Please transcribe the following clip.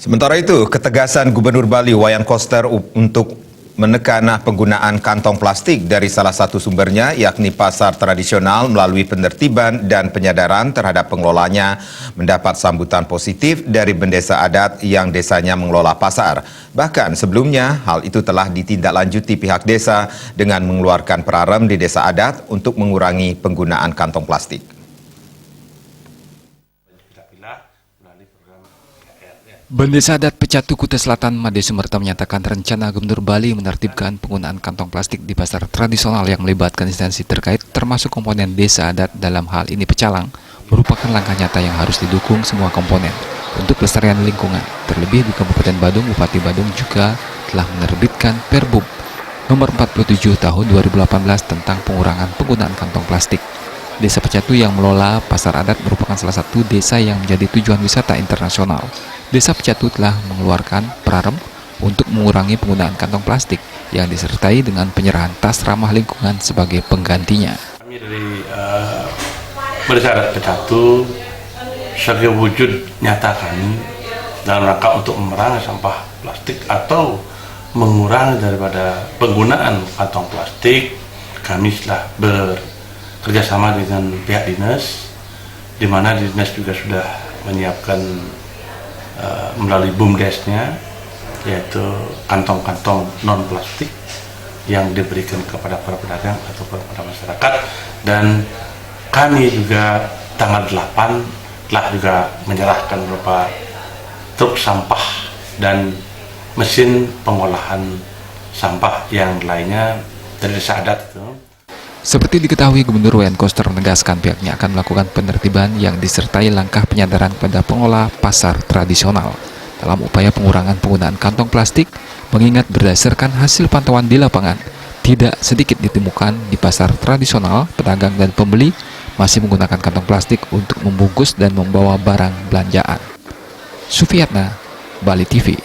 Sementara itu, ketegasan Gubernur Bali Wayan Koster untuk menekan penggunaan kantong plastik dari salah satu sumbernya, yakni pasar tradisional, melalui penertiban dan penyadaran terhadap pengelolanya mendapat sambutan positif dari bendesa adat yang desanya mengelola pasar. Bahkan sebelumnya, hal itu telah ditindaklanjuti pihak desa dengan mengeluarkan perarem di desa adat untuk mengurangi penggunaan kantong plastik. Bendesa adat Pecatu Kuta Selatan, Made Sumerta menyatakan rencana Gubernur Bali menertibkan penggunaan kantong plastik di pasar tradisional yang melibatkan instansi terkait termasuk komponen desa adat, dalam hal ini pecalang, merupakan langkah nyata yang harus didukung semua komponen untuk pelestarian lingkungan. Terlebih di Kabupaten Badung, Bupati Badung juga telah menerbitkan Perbub nomor 47 tahun 2018 tentang pengurangan penggunaan kantong plastik. Desa Pecatu yang melola pasar adat merupakan salah satu desa yang menjadi tujuan wisata internasional. Desa Pecatu telah mengeluarkan perarem untuk mengurangi penggunaan kantong plastik yang disertai dengan penyerahan tas ramah lingkungan sebagai penggantinya. Kami dari Desa Adat Pecatu sebagai wujud nyata kami dalam rangka untuk memerangi sampah plastik atau mengurangi daripada penggunaan kantong plastik, kami telah bekerjasama dengan pihak dinas, di mana dinas juga sudah menyiapkan melalui BUMDes-nya, yaitu kantong-kantong non plastik yang diberikan kepada para pedagang atau kepada masyarakat. Dan kami juga tanggal 8 telah juga menyerahkan beberapa truk sampah dan mesin pengolahan sampah yang lainnya dari desa adat itu. Seperti diketahui, Gubernur Wayan Koster menegaskan pihaknya akan melakukan penertiban yang disertai langkah penyadaran pada pengelola pasar tradisional dalam upaya pengurangan penggunaan kantong plastik, mengingat berdasarkan hasil pantauan di lapangan, tidak sedikit ditemukan di pasar tradisional, pedagang dan pembeli masih menggunakan kantong plastik untuk membungkus dan membawa barang belanjaan. Sufiatna, Bali TV.